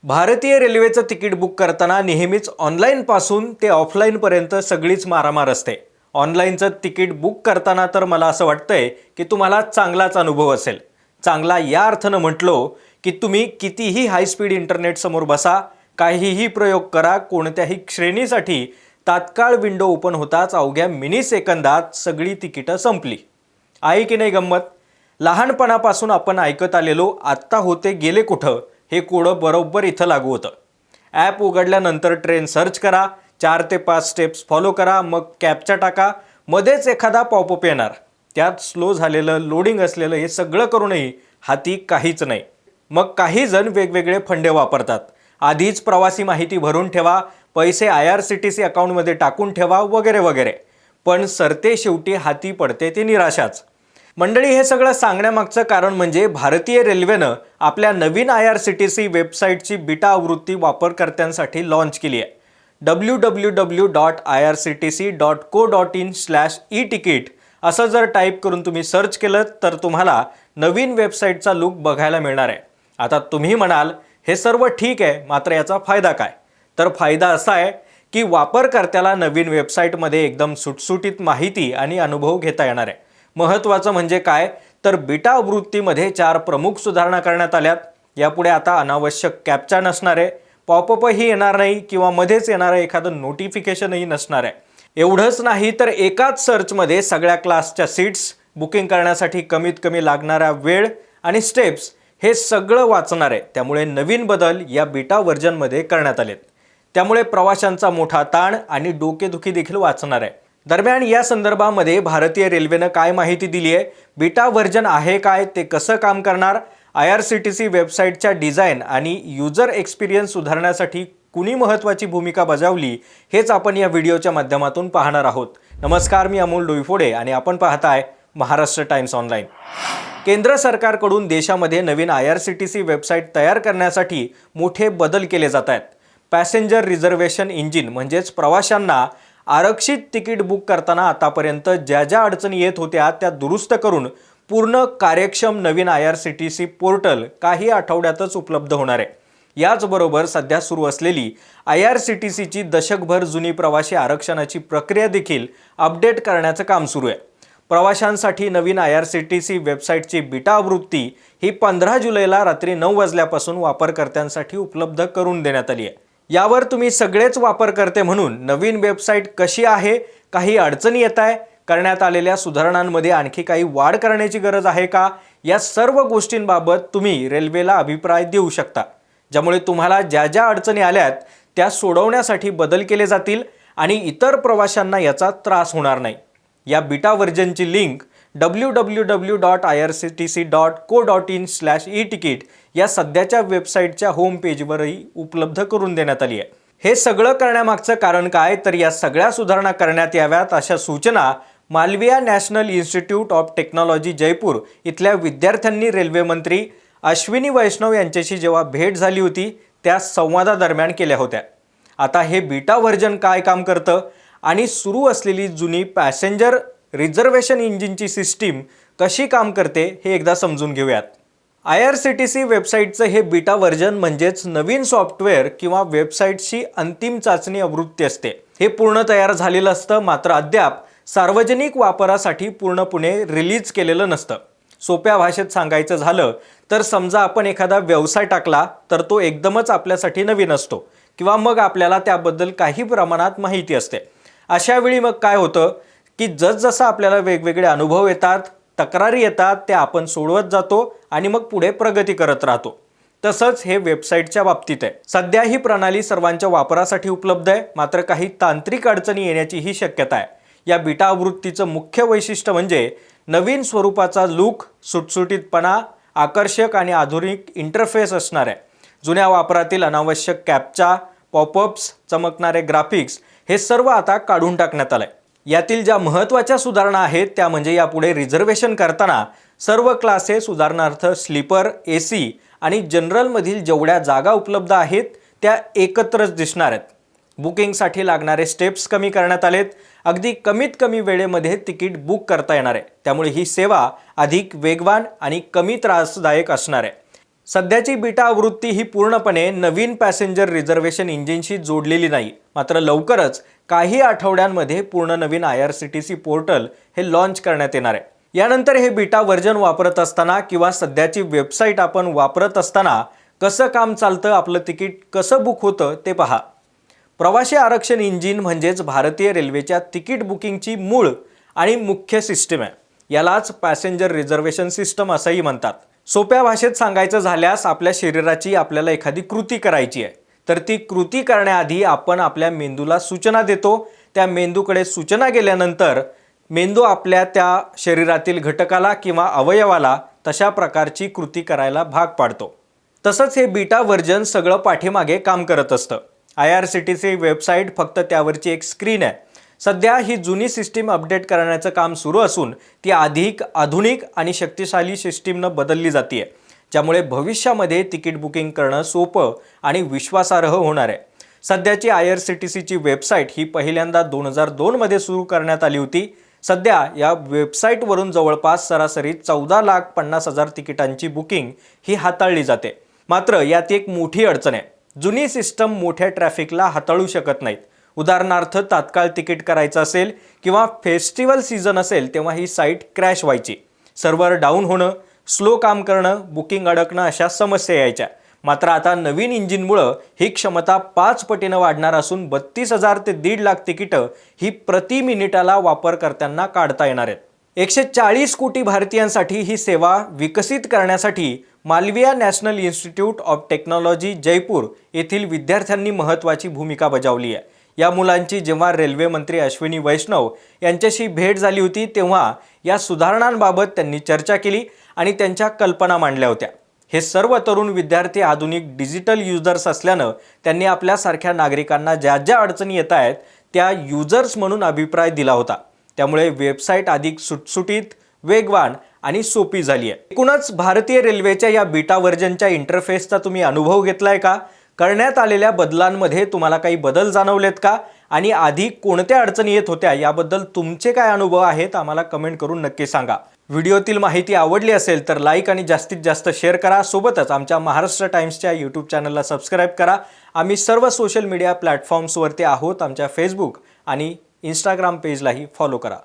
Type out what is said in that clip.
भारतीय रेल्वेचं ticket book करताना नेहमीच ऑनलाईनपासून ते ऑफलाईनपर्यंत सगळीच मारामार असते। ऑनलाईनचं तिकीट बुक करताना तर मला असं वाटतंय की तुम्हाला चांगलाच अनुभव असेल। चांगला या अर्थानं म्हटलो की तुम्ही कितीही हाय स्पीड इंटरनेट समोर बसा, काहीही प्रयोग करा, कोणत्याही श्रेणीसाठी तात्काळ विंडो ओपन होताच अवघ्या मिनी सेकंदात सगळी तिकीटं संपली। आहे की नाही गंमत? लहानपणापासून आपण ऐकत आलेलो आत्ता होते गेले कुठं हे कोडं बरोबर इथं लागू होतं। ॲप उघडल्यानंतर ट्रेन सर्च करा, 4 ते 5 स्टेप्स फॉलो करा, मग कॅप्चा टाका, मध्येच एखादा पॉपअप येणार, त्यात स्लो झालेलं लोडिंग असलेलं हे सगळं करूनही हाती काहीच नाही। मग काही जण वेगवेगळे फंडे वापरतात, आधीच प्रवासी माहिती भरून ठेवा, पैसे IRCTC अकाउंटमध्ये टाकून ठेवा वगैरे वगैरे, पण सरते शेवटी हाती पडते ती निराशाच। मंडळी, हे सगळं सांगण्यामागचं कारण म्हणजे भारतीय रेल्वेनं आपल्या नवीन IRCTC वेबसाईटची बीटा आवृत्ती वापरकर्त्यांसाठी लॉन्च केली आहे। www.irctc.co.in/e-ticket असं जर टाईप करून तुम्ही सर्च केलं तर तुम्हाला नवीन वेबसाईटचा लुक बघायला मिळणार आहे। आता तुम्ही म्हणाल हे सर्व ठीक आहे, मात्र याचा फायदा काय? तर फायदा असा आहे की वापरकर्त्याला नवीन वेबसाईटमध्ये एकदम सुटसुटीत माहिती आणि अनुभव घेता येणार आहे। महत्त्वाचं म्हणजे काय तर बीटा आवृत्तीमध्ये 4 प्रमुख सुधारणा करण्यात आल्यात। यापुढे आता अनावश्यक कॅप्चा नसणार आहे, पॉपअपही येणार नाही किंवा मध्येच येणारं एखादं नोटिफिकेशनही नसणार आहे। एवढंच नाही तर एकाच सर्चमध्ये सगळ्या क्लासच्या सीट्स, बुकिंग करण्यासाठी कमीत कमी लागणारा वेळ आणि स्टेप्स हे सगळं वाचणार आहे। त्यामुळे नवीन बदल या बीटा व्हर्जनमध्ये करण्यात आलेत। त्यामुळे प्रवाशांचा मोठा ताण आणि डोकेदुखी देखील वाचणार आहे। दरम्यान या संदर्भामध्ये भारतीय रेल्वेनं काय माहिती दिली आहे, बीटा व्हर्जन आहे काय, ते कसं काम करणार, IRCTC वेबसाईटच्या डिझाईन आणि यूजर एक्सपिरियन्स सुधारण्यासाठी कुणी महत्त्वाची भूमिका बजावली, हेच आपण या व्हिडिओच्या माध्यमातून पाहणार आहोत। नमस्कार, मी अमोल डोईफोडे आणि आपण पाहताय महाराष्ट्र टाइम्स ऑनलाईन। केंद्र सरकारकडून देशामध्ये नवीन IRCTC वेबसाईट तयार करण्यासाठी मोठे बदल केले जात आहेत। पॅसेंजर रिझर्वेशन इंजिन म्हणजेच प्रवाशांना आरक्षित तिकीट बुक करताना आतापर्यंत ज्या ज्या अडचणी येत होत्या त्या दुरुस्त करून पूर्ण कार्यक्षम नवीन IRCTC पोर्टल काही आठवड्यातच उपलब्ध होणार आहे। याचबरोबर सध्या सुरू असलेली IRCTCची दशकभर जुनी प्रवासी आरक्षणाची प्रक्रिया देखील अपडेट करण्याचं काम सुरू आहे। प्रवाशांसाठी नवीन IRCTC वेबसाईटची बीटा आवृत्ती ही 15 जुलैला रात्री 9 वाजल्यापासून वापरकर्त्यांसाठी उपलब्ध करून देण्यात आली आहे। यावर तुम्ही सगळेच वापरकर्ते म्हणून नवीन वेबसाईट कशी आहे, काही अडचणी येत आहे, करण्यात आलेल्या सुधारणांमध्ये आणखी काही वाढ करण्याची गरज आहे का, या सर्व गोष्टींबाबत तुम्ही रेल्वेला अभिप्राय देऊ शकता, ज्यामुळे तुम्हाला ज्या ज्या अडचणी आल्यात त्या सोडवण्यासाठी बदल केले जातील आणि इतर प्रवाशांना याचा त्रास होणार नाही। या बीटा व्हर्जनची लिंक www.irctc.co.in/e-ticket या सध्याच्या वेबसाईटच्या होम पेजवरही उपलब्ध करून देण्यात आली आहे। हे सगळं करण्यामागचं कारण काय तर या सगळ्या सुधारणा करण्यात याव्यात अशा सूचना Malaviya national institute of technology Jaipur इथल्या विद्यार्थ्यांनी रेल्वे मंत्री अश्विनी वैष्णव यांच्याशी जेव्हा भेट झाली होती त्या संवादादरम्यान केल्या होत्या। आता हे बीटा व्हर्जन काय काम करतं आणि सुरू असलेली जुनी पॅसेंजर रिझर्वेशन इंजिनची सिस्टीम कशी काम करते हे एकदा समजून घेऊयात। IRCTC वेबसाईटचं हे बीटा व्हर्जन म्हणजेच नवीन सॉफ्टवेअर किंवा वेबसाईटची अंतिम चाचणी आवृत्ती असते। हे पूर्ण तयार झालेलं असतं, मात्र अद्याप सार्वजनिक वापरासाठी पूर्णपणे रिलीज केलेलं नसतं। सोप्या भाषेत सांगायचं झालं तर समजा आपण एखादा व्यवसाय टाकला तर तो एकदमच आपल्यासाठी नवीन असतो किंवा मग आपल्याला त्याबद्दल काही प्रमाणात माहिती असते। अशा वेळी मग काय होतं की जसजसं आपल्याला वेगवेगळे अनुभव येतात, तक्रारी येतात, ते आपण सोडवत जातो आणि मग पुढे प्रगती करत राहतो। तसंच हे वेबसाईटच्या बाबतीत आहे। सध्या ही प्रणाली सर्वांच्या वापरासाठी उपलब्ध आहे, मात्र काही तांत्रिक अडचणी येण्याचीही शक्यता आहे। या बीटा आवृत्तीचं मुख्य वैशिष्ट्य म्हणजे नवीन स्वरूपाचा लूक, सुटसुटीतपणा, आकर्षक आणि आधुनिक इंटरफेस असणार आहे। जुन्या वापरातील अनावश्यक कॅप्चा, पॉपअप्स, चमकणारे ग्राफिक्स हे सर्व आता काढून टाकण्यात आलंय। यातील ज्या महत्त्वाच्या सुधारणा आहेत त्या म्हणजे यापुढे रिझर्वेशन करताना सर्व क्लासेस, उदाहरणार्थ स्लीपर, AC आणि जनरलमधील जेवढ्या जागा उपलब्ध आहेत त्या एकत्रच दिसणार आहेत। बुकिंगसाठी लागणारे स्टेप्स कमी करण्यात आलेत। अगदी कमीत कमी वेळेमध्ये तिकीट बुक करता येणार आहे, त्यामुळे ही सेवा अधिक वेगवान आणि कमी त्रासदायक असणार आहे। सध्याची बीटा आवृत्ती ही पूर्णपणे नवीन पॅसेंजर रिझर्वेशन इंजिनशी जोडलेली नाही, मात्र लवकरच काही आठवड्यांमध्ये पूर्ण नवीन IRCTC पोर्टल हे लॉन्च करण्यात येणार आहे. यानंतर हे बीटा व्हर्जन वापरत असताना किंवा सध्याची वेबसाईट आपण वापरत असताना कसं काम चालतं, आपलं तिकीट कसं बुक होतं ते पहा. प्रवासी आरक्षण इंजिन म्हणजेच भारतीय रेल्वेच्या तिकीट बुकिंगची मूळ आणि मुख्य सिस्टीम आहे. यालाच पॅसेंजर रिझर्वेशन सिस्टम असंही म्हणतात. सोप्या भाषेत सांगायचं झाल्यास आपल्या शरीराची आपल्याला एखादी कृती करायची आहे, तर ती कृती करण्याआधी आपण आपल्या मेंदूला सूचना देतो. त्या मेंदूकडे सूचना गेल्यानंतर मेंदू आपल्या त्या शरीरातील घटकाला किंवा अवयवाला तशा प्रकारची कृती करायला भाग पाडतो. तसंच हे बीटा व्हर्जन सगळं पाठीमागे काम करत असतं. IRCTC वेबसाईट फक्त त्यावरची एक स्क्रीन आहे. सध्या ही जुनी सिस्टीम अपडेट करण्याचं काम सुरू असून ती अधिक आधुनिक आणि शक्तिशाली सिस्टीमनं बदलली जाते, ज्यामुळे भविष्यामध्ये तिकीट बुकिंग करणं सोपं आणि विश्वासार्ह होणार आहे. सध्याची IRCTCची वेबसाईट ही पहिल्यांदा 2002 मध्ये सुरू करण्यात आली होती. सध्या या वेबसाईटवरून जवळपास सरासरी 14,50,000 तिकिटांची बुकिंग ही हाताळली जाते. मात्र यात एक मोठी अडचण आहे. जुनी सिस्टम मोठ्या ट्रॅफिकला हाताळू शकत नाहीत. उदाहरणार्थ तात्काळ तिकीट करायचं असेल किंवा फेस्टिवल सीझन असेल तेव्हा ही साईट क्रॅश व्हायची. सर्व्हर डाऊन होणं, स्लो काम करणं, बुकिंग अडकणं अशा समस्या यायच्या. मात्र आता नवीन इंजिनमुळं ही क्षमता 5 पटीनं वाढणार असून 32,000 ते 1.5 लाख तिकीटं ही प्रति मिनिटाला वापरकर्त्यांना काढता येणार आहेत. 140 कोटी भारतीयांसाठी ही सेवा विकसित करण्यासाठी Malaviya national institute of technology Jaipur येथील विद्यार्थ्यांनी महत्त्वाची भूमिका बजावली आहे. या मुलांची जेव्हा रेल्वे मंत्री अश्विनी वैष्णव यांच्याशी भेट झाली होती तेव्हा या सुधारणांबाबत त्यांनी चर्चा केली आणि त्यांच्या कल्पना मांडल्या होत्या. हे सर्व तरुण विद्यार्थी आधुनिक डिजिटल युजर्स असल्यानं त्यांनी आपल्यासारख्या नागरिकांना ज्या ज्या अडचणी येत आहेत त्या युजर्स म्हणून अभिप्राय दिला होता. त्यामुळे वेबसाईट अधिक सुटसुटीत, वेगवान आणि सोपी झाली आहे. एकूणच भारतीय रेल्वेच्या या बीटा व्हर्जनच्या इंटरफेसचा तुम्ही अनुभव घेतलाय का? करण्यात आलेल्या बदलांमध्ये तुम्हाला काही बदल जाणवलेत का? आणि आधी कोणत्या अडचणी येत होत्या याबद्दल तुमचे काय अनुभव आहेत आम्हाला कमेंट करून नक्की सांगा. व्हिडिओतील माहिती आवडली असेल तर लाईक आणि जास्तीत जास्त शेअर करा. सोबतच आमच्या महाराष्ट्र टाइम्सच्या यूट्यूब चॅनलला सबस्क्राईब करा. आम्ही सर्व सोशल मीडिया प्लॅटफॉर्म्सवरती आहोत. आमच्या फेसबुक आणि इंस्टाग्राम पेजलाही फॉलो करा.